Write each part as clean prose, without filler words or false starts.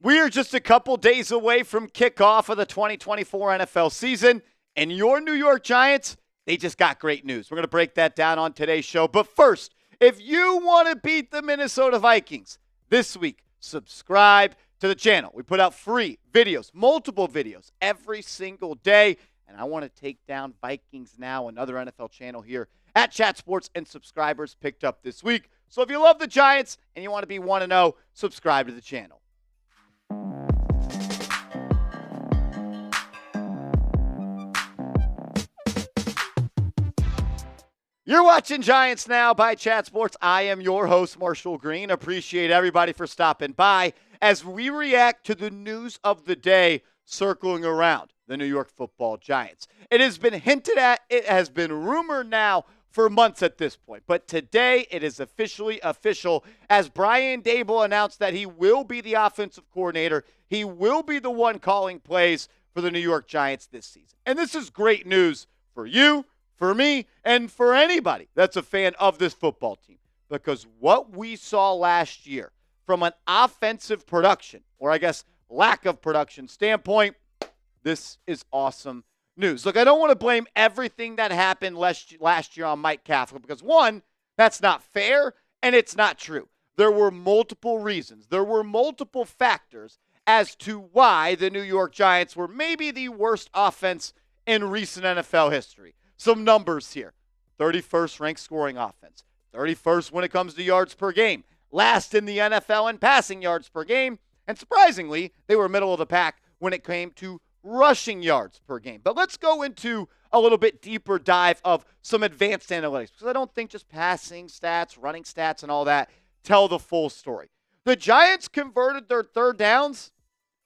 We are just a couple days away from kickoff of the 2024 NFL season, and your New York Giants, they just got great news. We're going to break that down on today's show. But first, if you want to beat the Minnesota Vikings this week, subscribe to the channel. We put out free videos, multiple videos every single day, and I want to take down Vikings Now, another NFL channel here at Chat Sports, and subscribers picked up this week. So if you love the Giants and you want to be 1-0, subscribe to the channel. You're watching Giants Now by Chat Sports. I am your host, Marshall Green. Appreciate everybody for stopping by as we react to the news of the day circling around the New York Football Giants. It has been hinted at, it has been rumored now for months at this point, but today it is officially official as Brian Daboll announced that he will be the offensive coordinator. He will be the one calling plays for the New York Giants this season. And this is great news for you, for me, and for anybody that's a fan of this football team. Because what we saw last year from an offensive production, or I guess lack of production standpoint, this is awesome news. Look, I don't want to blame everything that happened last year on Mike Kafka because, one, that's not fair and it's not true. There were multiple reasons. There were multiple factors as to why the New York Giants were maybe the worst offense in recent NFL history. Some numbers here. 31st ranked scoring offense. 31st when it comes to yards per game. Last in the NFL in passing yards per game. And surprisingly, they were middle of the pack when it came to rushing yards per game. But let's go into a little bit deeper dive of some advanced analytics because I don't think just passing stats, running stats, and all that tell the full story. The Giants converted their third downs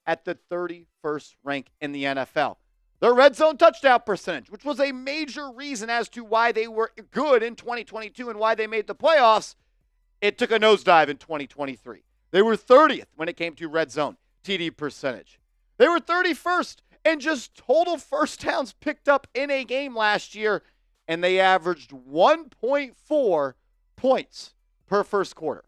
at the 31st rank in the NFL. Their red zone touchdown percentage, which was a major reason as to why they were good in 2022 and why they made the playoffs, it took a nosedive in 2023. They were 30th when it came to red zone TD percentage. They were 31st in just total first downs picked up in a game last year, and they averaged 1.4 points per first quarter.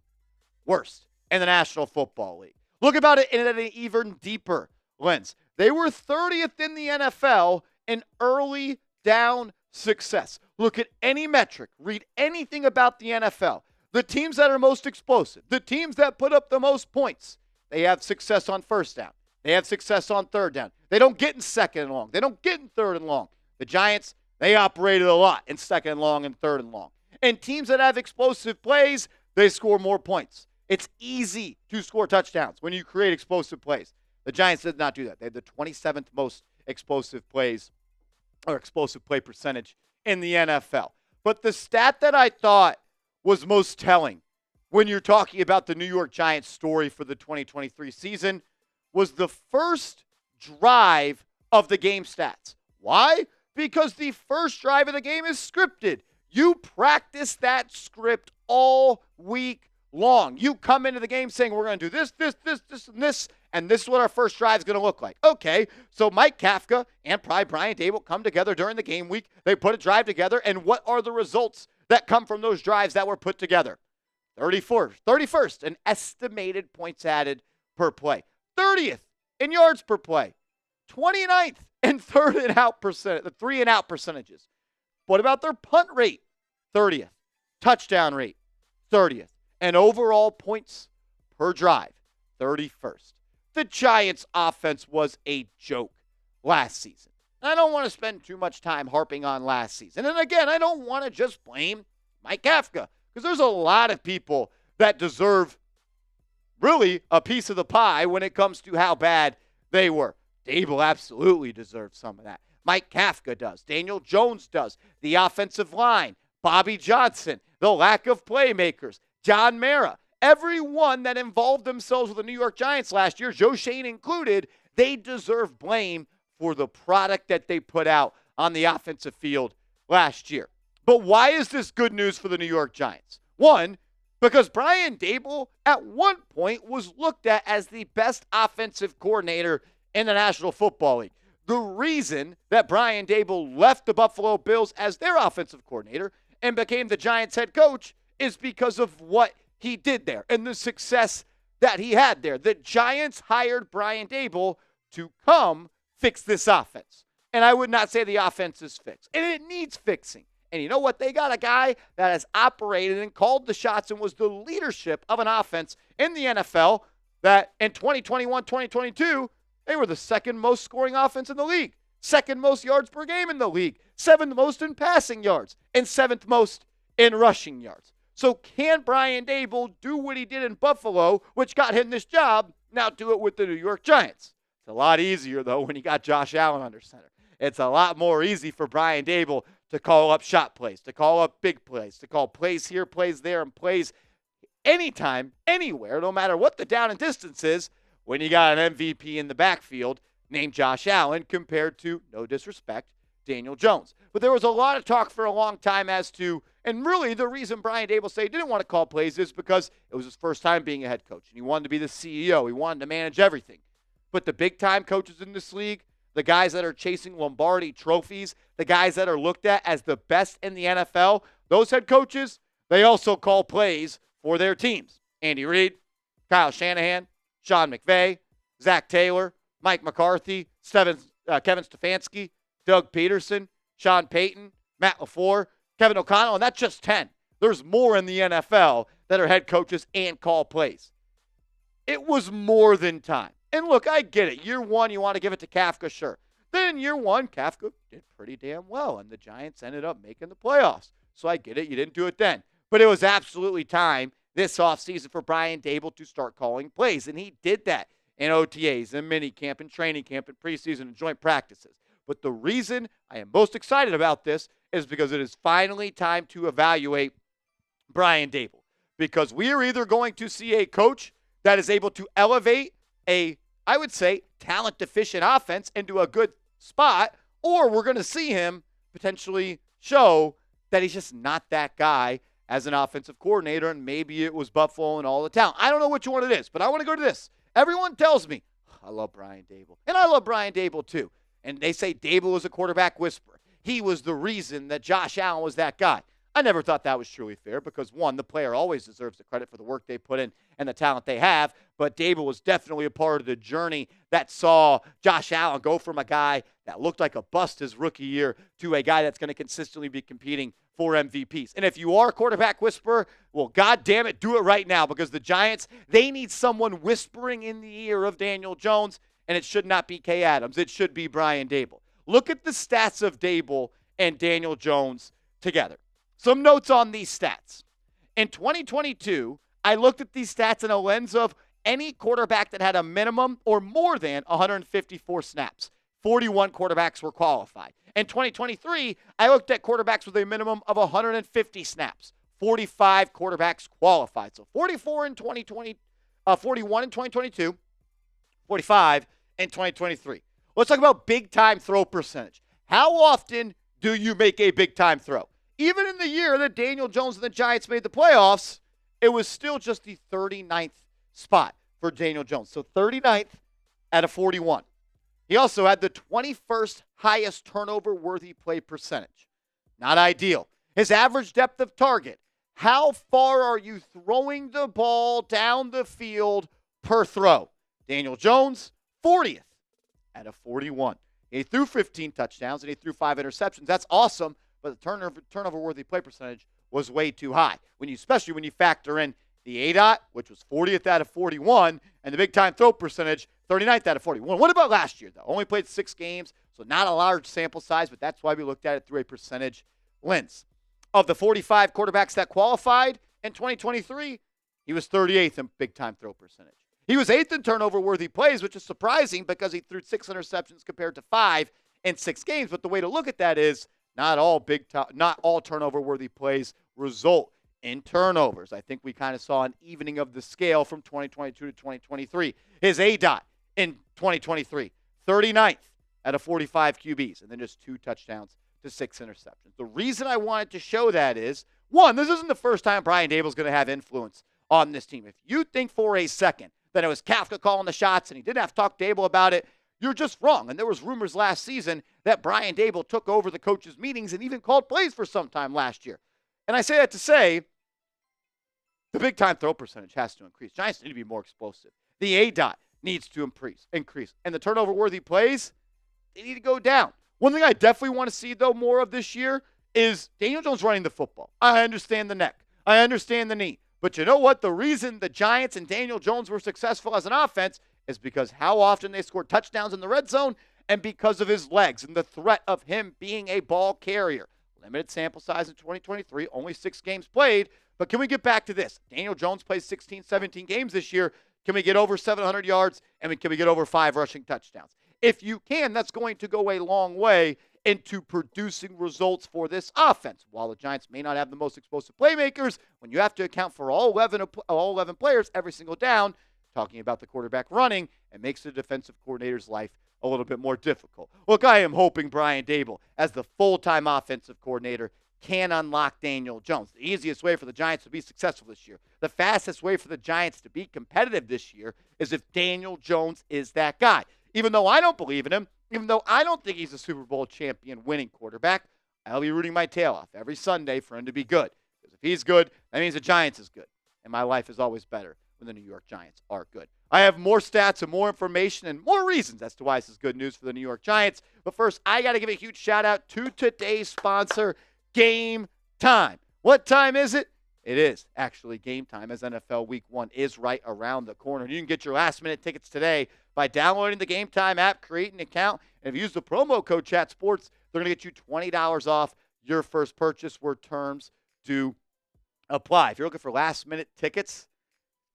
Worst in the National Football League. Look about it in an even deeper lens. They were 30th in the NFL in early down success. Look at any metric. Read anything about the NFL. The teams that are most explosive, the teams that put up the most points, they have success on first down. They have success on third down. They don't get in second and long. They don't get in third and long. The Giants, they operated a lot in second and long and third and long. And teams that have explosive plays, they score more points. It's easy to score touchdowns when you create explosive plays. The Giants did not do that. They had the 27th most explosive plays or explosive play percentage in the NFL. But the stat that I thought was most telling when you're talking about the New York Giants story for the 2023 season was the first drive of the game stats. Why? Because the first drive of the game is scripted. You practice that script all week long. You come into the game saying, we're going to do this, and this is what our first drive is going to look like. Okay, so Mike Kafka and probably Brian Daboll come together during the game week. They put a drive together, and what are the results that come from those drives that were put together? 31st, an estimated points added per play. 30th in yards per play. 29th in the 3 and out percentages. What about their punt rate? 30th. Touchdown rate? 30th. And overall points per drive? 31st. The Giants' offense was a joke last season. I don't want to spend too much time harping on last season. And again, I don't want to just blame Mike Kafka because there's a lot of people that deserve really a piece of the pie when it comes to how bad they were. Daboll absolutely deserves some of that. Mike Kafka does. Daniel Jones does. The offensive line. Bobby Johnson. The lack of playmakers. John Mara. Everyone that involved themselves with the New York Giants last year, Joe Shane included, they deserve blame for the product that they put out on the offensive field last year. But why is this good news for the New York Giants? One, because Brian Daboll at one point was looked at as the best offensive coordinator in the National Football League. The reason that Brian Daboll left the Buffalo Bills as their offensive coordinator and became the Giants head coach is because of what he did there and the success that he had there. The Giants hired Brian Daboll to come fix this offense. And I would not say the offense is fixed. And it needs fixing. And you know what? They got a guy that has operated and called the shots and was the leadership of an offense in the NFL that in 2021, 2022, they were the second most scoring offense in the league, second most yards per game in the league, seventh most in passing yards, and seventh most in rushing yards. So can Brian Daboll do what he did in Buffalo, which got him this job, now do it with the New York Giants? It's a lot easier, though, when you got Josh Allen under center. It's a lot more easy for Brian Daboll to call up shot plays, to call up big plays, to call plays here, plays there, and plays anytime, anywhere, no matter what the down and distance is, when you got an MVP in the backfield named Josh Allen compared to, no disrespect, Daniel Jones. But there was a lot of talk for a long time as to, and really the reason Brian Daboll said he didn't want to call plays is because it was his first time being a head coach, and he wanted to be the CEO. He wanted to manage everything. But the big-time coaches in this league, the guys that are chasing Lombardi trophies, the guys that are looked at as the best in the NFL, those head coaches, they also call plays for their teams. Andy Reid, Kyle Shanahan, Sean McVay, Zach Taylor, Mike McCarthy, Kevin Stefanski, Doug Peterson, Sean Payton, Matt LaFleur, Kevin O'Connell, and that's just 10. There's more in the NFL that are head coaches and call plays. It was more than time. And look, I get it. Year one, you want to give it to Kafka, sure. Then year one, Kafka did pretty damn well, and the Giants ended up making the playoffs. So I get it. You didn't do it then. But it was absolutely time this offseason for Brian Daboll to start calling plays, and he did that in OTAs, in minicamp, in training camp, in preseason, and joint practices. But the reason I am most excited about this is because it is finally time to evaluate Brian Daboll. Because we are either going to see a coach that is able to elevate I would say, talent-deficient offense into a good spot, or we're going to see him potentially show that he's just not that guy as an offensive coordinator, and maybe it was Buffalo and all the talent. I don't know which one it is, but I want to go to this. Everyone tells me, I love Brian Daboll, and I love Brian Daboll too. And they say Daboll is a quarterback whisperer. He was the reason that Josh Allen was that guy. I never thought that was truly fair because, one, the player always deserves the credit for the work they put in and the talent they have, but Daboll was definitely a part of the journey that saw Josh Allen go from a guy that looked like a bust his rookie year to a guy that's going to consistently be competing for MVPs. And if you are a quarterback whisperer, well, God damn it, do it right now because the Giants, they need someone whispering in the ear of Daniel Jones, and it should not be Kay Adams. It should be Brian Daboll. Look at the stats of Daboll and Daniel Jones together. Some notes on these stats. In 2022, I looked at these stats in a lens of any quarterback that had a minimum or more than 154 snaps. 41 quarterbacks were qualified. In 2023, I looked at quarterbacks with a minimum of 150 snaps. 45 quarterbacks qualified. So 44 in 2020, 41 in 2022, 45 in 2023. Let's talk about big-time throw percentage. How often do you make a big-time throw? Even in the year that Daniel Jones and the Giants made the playoffs, it was still just the 39th spot for Daniel Jones. So 39th out of 41. He also had the 21st highest turnover-worthy play percentage. Not ideal. His average depth of target. How far are you throwing the ball down the field per throw? Daniel Jones, 40th out of 41. He threw 15 touchdowns and he threw 5 interceptions. That's awesome. But the turnover-worthy play percentage was way too high, especially when you factor in the ADOT, which was 40th out of 41, and the big-time throw percentage, 39th out of 41. What about last year, though? Only played 6 games, so not a large sample size, but that's why we looked at it through a percentage lens. Of the 45 quarterbacks that qualified in 2023, he was 38th in big-time throw percentage. He was 8th in turnover-worthy plays, which is surprising because he threw 6 interceptions compared to 5 in 6 games, but the way to look at that is not all turnover-worthy plays result in turnovers. I think we kind of saw an evening of the scale from 2022 to 2023. His ADOT in 2023, 39th out of 45 QBs, and then just 2 touchdowns to 6 interceptions. The reason I wanted to show that is, one, this isn't the first time Brian Daboll is going to have influence on this team. If you think for a second that it was Kafka calling the shots and he didn't have to talk to Daboll about it, you're just wrong. And there was rumors last season that Brian Daboll took over the coaches' meetings and even called plays for some time last year. And I say that to say, The big time throw percentage has to increase. Giants need to be more explosive. The A-dot needs to increase. And the turnover-worthy plays, they need to go down. One thing I definitely want to see, though, more of this year is Daniel Jones running the football. I understand the neck. I understand the knee. But you know what? The reason the Giants and Daniel Jones were successful as an offense is because how often they scored touchdowns in the red zone and because of his legs and the threat of him being a ball carrier. Limited sample size in 2023, only 6 games played. But can we get back to this? Daniel Jones plays 16, 17 games this year. Can we get over 700 yards? And can we get over 5 rushing touchdowns? If you can, that's going to go a long way into producing results for this offense. While the Giants may not have the most explosive playmakers, when you have to account for all 11 players every single down, talking about the quarterback running, it makes the defensive coordinator's life a little bit more difficult. Look, I am hoping Brian Daboll, as the full-time offensive coordinator, can unlock Daniel Jones. The easiest way for the Giants to be successful this year, the fastest way for the Giants to be competitive this year is if Daniel Jones is that guy. Even though I don't believe in him, even though I don't think he's a Super Bowl champion winning quarterback, I'll be rooting my tail off every Sunday for him to be good. Because if he's good, that means the Giants is good. And my life is always better when the New York Giants are good. I have more stats and more information and more reasons as to why this is good news for the New York Giants. But first, I got to give a huge shout out to today's sponsor, Game Time. What time is it? It is actually game time, as NFL Week 1 is right around the corner. You can get your last-minute tickets today by downloading the Game Time app, create an account, and if you use the promo code ChatSports, they're going to get you $20 off your first purchase where terms do apply. If you're looking for last-minute tickets,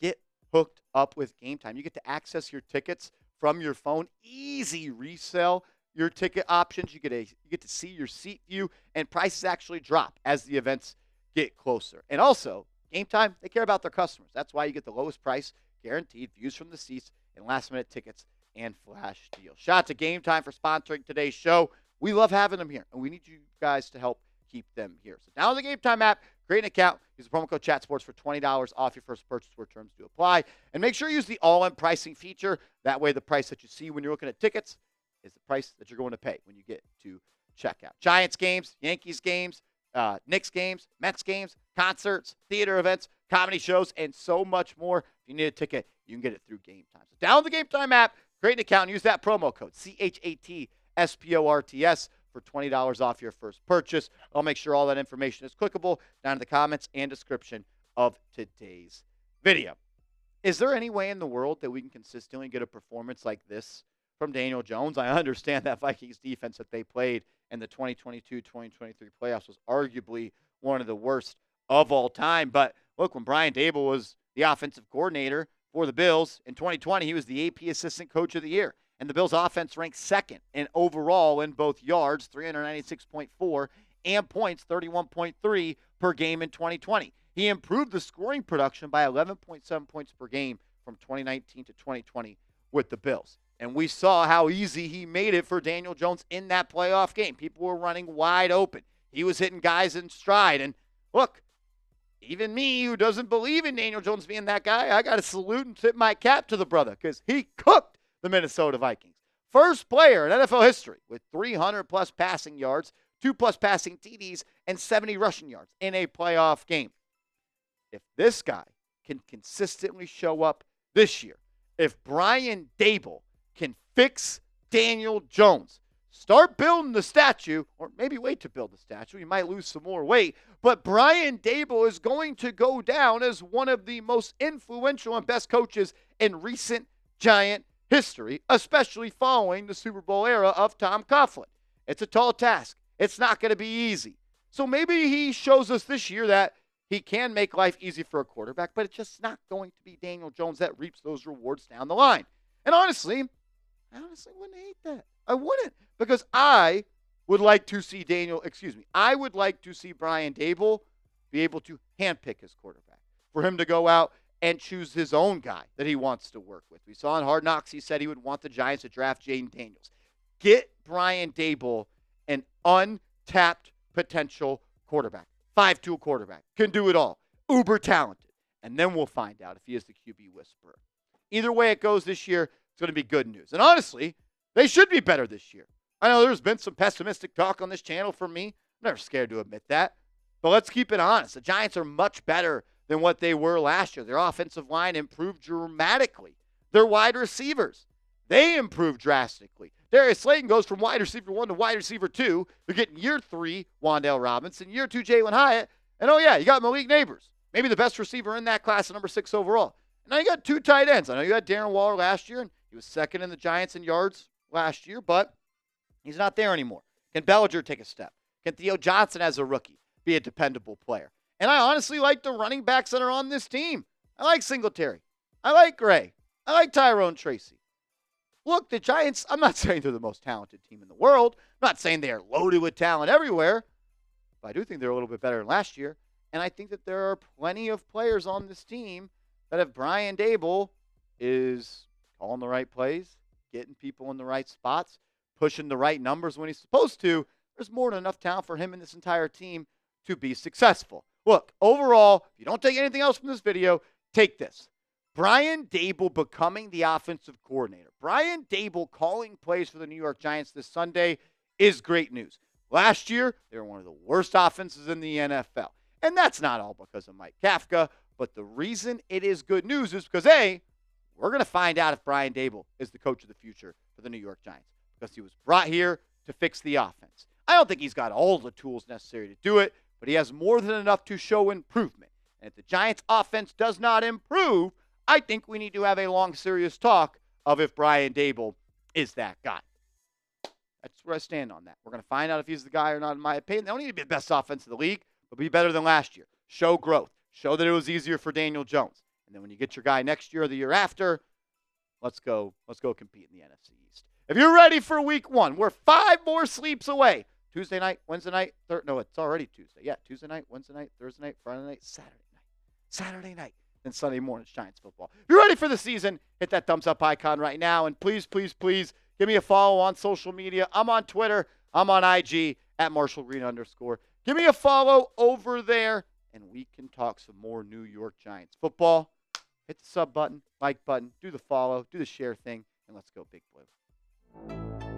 get hooked up with Game Time. You get to access your tickets from your phone, easy resell your ticket options. You get to see your seat view, and prices actually drop as the events get closer. And also, Game Time, they care about their customers. That's why you get the lowest price, guaranteed, views from the seats, and last-minute tickets and flash deals. Shout out to Game Time for sponsoring today's show. We love having them here, and we need you guys to help keep them here. So download the Game Time app, create an account, use the promo code ChatSports for $20 off your first purchase where terms do apply. And make sure you use the all-in pricing feature. That way the price that you see when you're looking at tickets is the price that you're going to pay when you get to checkout. Giants games, Yankees games, Knicks games, Mets games, concerts, theater events, comedy shows, and so much more. If you need a ticket, you can get it through Game Time. So download the Game Time app, create an account, and use that promo code, CHATSPORTS, for $20 off your first purchase. I'll make sure all that information is clickable down in the comments and description of today's video. Is there any way in the world that we can consistently get a performance like this from Daniel Jones? I understand that Vikings defense that they played in the 2022-2023 playoffs was arguably one of the worst of all time. But look, when Brian Daboll was the offensive coordinator for the Bills in 2020, he was the AP Assistant Coach of the Year. And the Bills' offense ranked second in overall in both yards, 396.4, and points, 31.3 per game in 2020. He improved the scoring production by 11.7 points per game from 2019 to 2020 with the Bills. And we saw how easy he made it for Daniel Jones in that playoff game. People were running wide open. He was hitting guys in stride. And look, even me, who doesn't believe in Daniel Jones being that guy, I got to salute and tip my cap to the brother because he cooked the Minnesota Vikings. First player in NFL history with 300-plus passing yards, 2+ passing TDs, and 70 rushing yards in a playoff game. If this guy can consistently show up this year, if Brian Daboll can fix Daniel Jones, start building the statue, or maybe wait to build the statue. You might lose some more weight, but Brian Daboll is going to go down as one of the most influential and best coaches in recent Giant history, especially following the Super Bowl era of Tom Coughlin. It's a tall task. It's not going to be easy. So maybe he shows us this year that he can make life easy for a quarterback, but it's just not going to be Daniel Jones that reaps those rewards down the line. And honestly, I wouldn't hate that. I wouldn't, because I would like to see I would like to see Brian Daboll be able to handpick his quarterback, for him to go out and choose his own guy that he wants to work with. We saw in Hard Knocks, he said he would want the Giants to draft Jaden Daniels. Get Brian Daboll an untapped potential quarterback. 5'2" quarterback. Can do it all. Uber talented. And then we'll find out if he is the QB whisperer. Either way it goes this year, it's going to be good news. And honestly, they should be better this year. I know there's been some pessimistic talk on this channel from me. I'm never scared to admit that. But let's keep it honest. The Giants are much better than what they were last year. Their offensive line improved dramatically. Their wide receivers, they improved drastically. Darius Slayton goes from wide receiver 1 to wide receiver 2. They're getting year 3, Wan'Dale Robinson, year 2, Jalen Hyatt. And oh, yeah, you got Malik Neighbors, maybe the best receiver in that class at number 6 overall. And now you got 2 tight ends. I know you had Darren Waller last year, and he was second in the Giants in yards last year, but he's not there anymore. Can Bellinger take a step? Can Theo Johnson, as a rookie, be a dependable player? And I honestly like the running backs that are on this team. I like Singletary. I like Gray. I like Tyrone Tracy. Look, the Giants, I'm not saying they're the most talented team in the world. I'm not saying they are loaded with talent everywhere. But I do think they're a little bit better than last year. And I think that there are plenty of players on this team that if Brian Daboll is calling the right plays, getting people in the right spots, pushing the right numbers when he's supposed to, there's more than enough talent for him and this entire team to be successful. Look, overall, if you don't take anything else from this video, take this. Brian Daboll becoming the offensive coordinator. Brian Daboll calling plays for the New York Giants this Sunday is great news. Last year, they were one of the worst offenses in the NFL. And that's not all because of Mike Kafka, but the reason it is good news is because, A, we're going to find out if Brian Daboll is the coach of the future for the New York Giants because he was brought here to fix the offense. I don't think he's got all the tools necessary to do it, but he has more than enough to show improvement. And if the Giants' offense does not improve, I think we need to have a long, serious talk of if Brian Daboll is that guy. That's where I stand on that. We're going to find out if he's the guy or not, in my opinion. They don't need to be the best offense in the league, but be better than last year. Show growth. Show that it was easier for Daniel Jones. And then when you get your guy next year or the year after, let's go compete in the NFC East. If you're ready for week 1, we're 5 more sleeps away. Tuesday night, Wednesday night, it's already Tuesday. Yeah, Tuesday night, Wednesday night, Thursday night, Friday night, Saturday night. Then Sunday morning, it's Giants football. If you're ready for the season, hit that thumbs up icon right now. And please, please, please give me a follow on social media. I'm on Twitter. I'm on IG at @MarshallGreen_. Give me a follow over there, and we can talk some more New York Giants football. Hit the sub button, like button, do the follow, do the share thing, and let's go Big Blue.